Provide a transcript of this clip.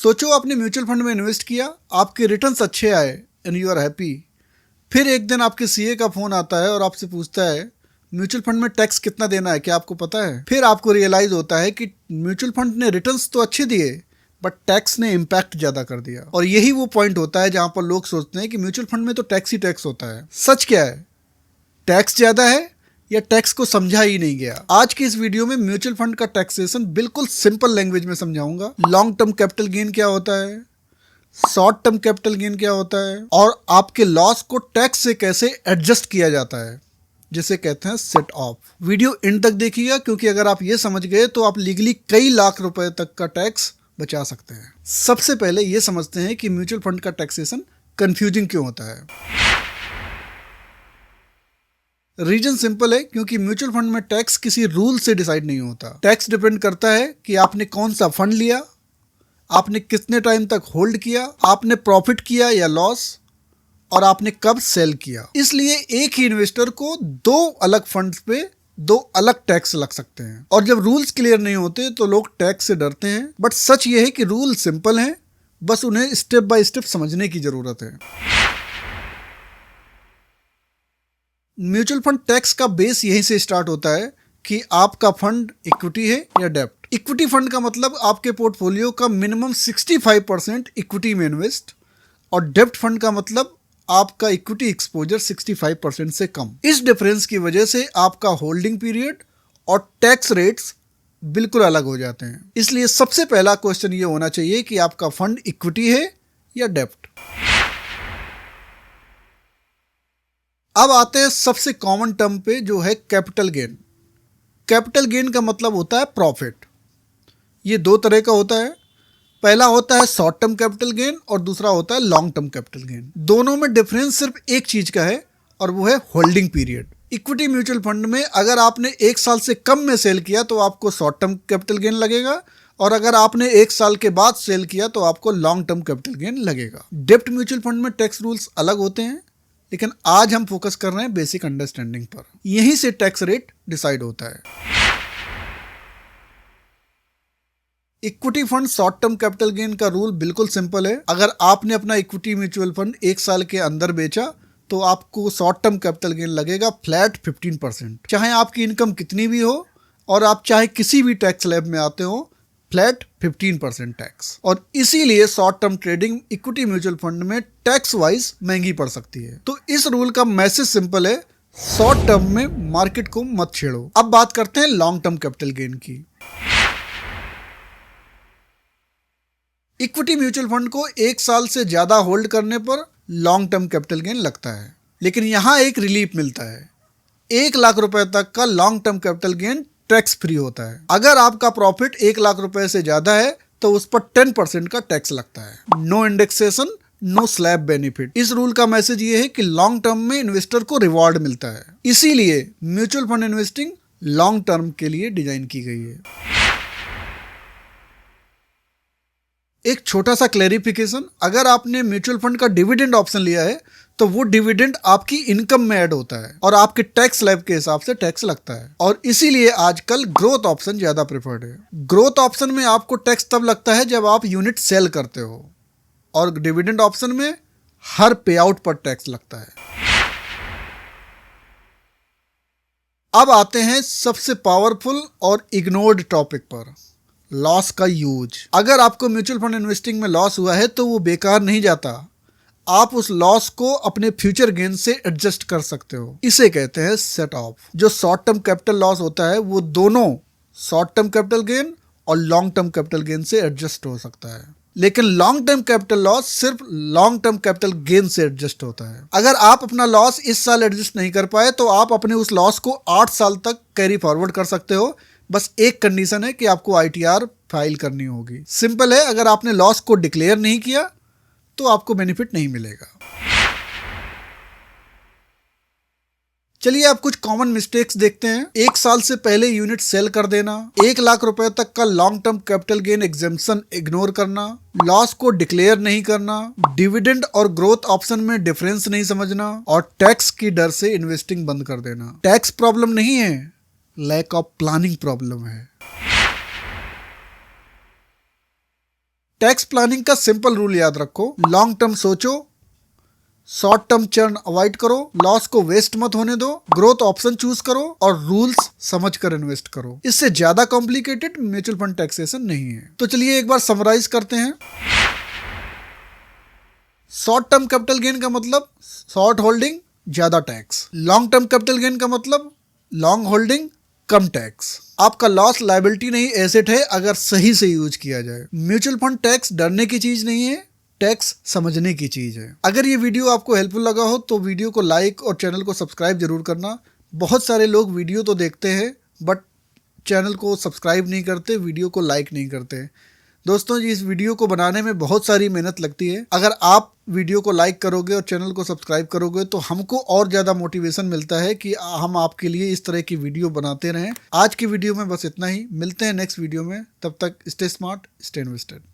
सोचो आपने mutual fund में इन्वेस्ट किया, आपके रिटर्न्स अच्छे आए एंड यू आर हैप्पी। फिर एक दिन आपके सीए का फोन आता है और आपसे पूछता है म्यूचुअल फंड में टैक्स कितना देना है, क्या आपको पता है? फिर आपको रियलाइज होता है कि म्यूचुअल फंड ने रिटर्न्स तो अच्छे दिए बट टैक्स ने इम्पैक्ट ज्यादा कर दिया। और यही वो पॉइंट होता है जहां पर लोग सोचते हैं कि म्यूचुअल फंड में तो टैक्स ही टैक्स होता है। सच क्या है? टैक्स ज्यादा है या टैक्स को समझा ही नहीं गया? आज की इस वीडियो में म्यूचुअल फंड का टैक्सेशन बिल्कुल सिंपल लैंग्वेज में समझाऊंगा। लॉन्ग टर्म कैपिटल गेन क्या होता है, शॉर्ट टर्म कैपिटल गेन क्या होता है, और आपके लॉस को टैक्स से कैसे एडजस्ट किया जाता है, जिसे कहते हैं सेट ऑफ। वीडियो एंड तक देखिएगा, क्योंकि अगर आप ये समझ गए तो आप लीगली कई लाख रुपए तक का टैक्स बचा सकते हैं। सबसे पहले ये समझते हैं कि म्यूचुअल फंड का टैक्सेशन कंफ्यूजिंग क्यों होता है। रीजन सिंपल है, क्योंकि म्यूचुअल फंड में टैक्स किसी रूल से डिसाइड नहीं होता। टैक्स डिपेंड करता है कि आपने कौन सा फंड लिया, आपने कितने टाइम तक होल्ड किया, आपने प्रॉफिट किया या लॉस, और आपने कब सेल किया। इसलिए एक ही इन्वेस्टर को दो अलग फंड्स पे दो अलग टैक्स लग सकते हैं। और जब रूल्स क्लियर नहीं होते तो लोग टैक्स से डरते हैं, बट सच ये है कि रूल सिंपल हैं, बस उन्हें स्टेप बाय स्टेप समझने की जरूरत है। म्यूचुअल फंड टैक्स का बेस यहीं से स्टार्ट होता है कि आपका फंड इक्विटी है या डेब्ट। इक्विटी फंड का मतलब आपके पोर्टफोलियो का मिनिमम 65% इक्विटी में इन्वेस्ट, और डेब्ट फंड का मतलब आपका इक्विटी एक्सपोजर 65% से कम। इस डिफरेंस की वजह से आपका होल्डिंग पीरियड और टैक्स रेट्स बिल्कुल अलग हो जाते हैं। इसलिए सबसे पहला क्वेश्चन ये होना चाहिए कि आपका फंड इक्विटी है या डेब्ट। अब आते हैं सबसे कॉमन टर्म पे, जो है कैपिटल गेन। कैपिटल गेन का मतलब होता है प्रॉफिट। ये दो तरह का होता है, पहला होता है शॉर्ट टर्म कैपिटल गेन और दूसरा होता है लॉन्ग टर्म कैपिटल गेन। दोनों में डिफरेंस सिर्फ एक चीज का है और वो है holding period. Equity mutual fund में अगर आपने एक साल से कम में सेल किया तो आपको शॉर्ट टर्म कैपिटल गेन लगेगा, और अगर आपने एक साल के बाद सेल किया तो आपको लॉन्ग टर्म कैपिटल गेन लगेगा। डेब्ट म्यूचुअल फंड में टैक्स रूल्स अलग होते हैं, लेकिन आज हम फोकस कर रहे हैं बेसिक अंडरस्टैंडिंग पर। यहीं से टैक्स रेट डिसाइड होता है। Equity fund short term capital gain का रूल बिल्कुल सिंपल है। अगर आपने अपना इक्विटी म्यूचुअल फंड एक साल के अंदर बेचा तो आपको शॉर्ट टर्म कैपिटल गेन लगेगा फ्लैट 15%। चाहे आपकी इनकम कितनी भी हो और आप चाहे किसी भी टैक्स स्लैब में आते हो, फ्लैट 15% टैक्स। और इसीलिए short term trading equity mutual fund में टैक्स वाइज महंगी पड़ सकती है। तो इस रूल का मैसेज सिंपल है, शॉर्ट टर्म में मार्केट को मत छेड़ो। अब बात करते हैं लॉन्ग टर्म कैपिटल गेन की। इक्विटी म्यूचुअल फंड को एक साल से ज्यादा होल्ड करने पर लॉन्ग टर्म कैपिटल गेन लगता है, लेकिन यहां एक रिलीफ मिलता है। 1 लाख रुपए तक का long term capital gain tax free होता है। अगर आपका प्रॉफिट 1 लाख रुपए से ज्यादा है तो उस पर 10% का टैक्स लगता है। No indexation, no slab benefit. इस रूल का मैसेज ये है कि लॉन्ग टर्म में इन्वेस्टर को रिवॉर्ड मिलता है। इसीलिए mutual fund investing long term के लिए डिजाइन की गई है। एक छोटा सा क्लैरिफिकेशन, अगर आपने म्यूचुअल फंड का डिविडेंड ऑप्शन लिया है तो वो डिविडेंड आपकी इनकम में ऐड होता है और आपके टैक्स स्लैब के हिसाब से टैक्स लगता है। और इसीलिए आजकल ग्रोथ ऑप्शन ज्यादा प्रेफर्ड है। ग्रोथ ऑप्शन में आपको टैक्स तब लगता है जब आप यूनिट सेल करते हो, और डिविडेंड ऑप्शन में हर पे आउट पर टैक्स लगता है। अब आते हैं सबसे पावरफुल और इग्नोर्ड टॉपिक पर, लॉस का यूज। अगर आपको म्यूचुअल फंड इन्वेस्टिंग में लॉस हुआ है तो वो बेकार नहीं जाता। आप उस लॉस को अपने फ्यूचर गेन से एडजस्ट कर सकते हो। इसे कहते हैं सेट ऑफ। जो शॉर्ट टर्म कैपिटल लॉस होता है वो दोनों शॉर्ट टर्म कैपिटल गेन और लॉन्ग टर्म कैपिटल गेन से एडजस्ट हो सकता है, लेकिन लॉन्ग टर्म कैपिटल लॉस सिर्फ लॉन्ग टर्म कैपिटल गेन से एडजस्ट होता है। अगर आप अपना लॉस इस साल एडजस्ट नहीं कर पाए तो आप अपने उस लॉस को 8 साल तक कैरी फॉरवर्ड कर सकते हो। बस एक कंडीशन है कि आपको आईटीआर फाइल करनी होगी। सिंपल है, अगर आपने लॉस को डिक्लेयर नहीं किया तो आपको बेनिफिट नहीं मिलेगा। चलिए अब कुछ कॉमन मिस्टेक्स देखते हैं। 1 साल से पहले यूनिट सेल कर देना, 1 लाख रुपए तक का long term capital gain exemption ignore करना, लॉस को डिक्लेयर नहीं करना, डिविडेंड और ग्रोथ ऑप्शन में डिफरेंस नहीं समझना, और टैक्स की डर से इन्वेस्टिंग बंद कर देना। टैक्स प्रॉब्लम नहीं है, लैक ऑफ प्लानिंग प्रॉब्लम है। टैक्स प्लानिंग का सिंपल रूल याद रखो, लॉन्ग टर्म सोचो, शॉर्ट टर्म चर्न अवॉइड करो, लॉस को वेस्ट मत होने दो, ग्रोथ ऑप्शन चूज करो और रूल्स समझ कर इन्वेस्ट करो। इससे ज्यादा कॉम्प्लिकेटेड म्यूचुअल फंड टैक्सेशन नहीं है। तो चलिए एक बार समराइज करते हैं। शॉर्ट टर्म कैपिटल गेन का मतलब शॉर्ट होल्डिंग ज्यादा tax, long term capital gain का मतलब लॉन्ग होल्डिंग कम टैक्स। आपका लॉस लायबिलिटी नहीं एसेट है अगर सही से यूज किया जाए। म्यूचुअल फंड टैक्स डरने की चीज नहीं है, टैक्स समझने की चीज है। अगर ये वीडियो आपको हेल्पफुल लगा हो तो वीडियो को लाइक और चैनल को सब्सक्राइब जरूर करना। बहुत सारे लोग वीडियो तो देखते हैं बट चैनल को सब्सक्राइब नहीं करते, वीडियो को लाइक नहीं करते। दोस्तों इस वीडियो को बनाने में बहुत सारी मेहनत लगती है। अगर आप वीडियो को लाइक करोगे और चैनल को सब्सक्राइब करोगे तो हमको और ज़्यादा मोटिवेशन मिलता है कि हम आपके लिए इस तरह की वीडियो बनाते रहें। आज की वीडियो में बस इतना ही, मिलते हैं नेक्स्ट वीडियो में। तब तक स्टे स्मार्ट, स्टे इन्वेस्टेड।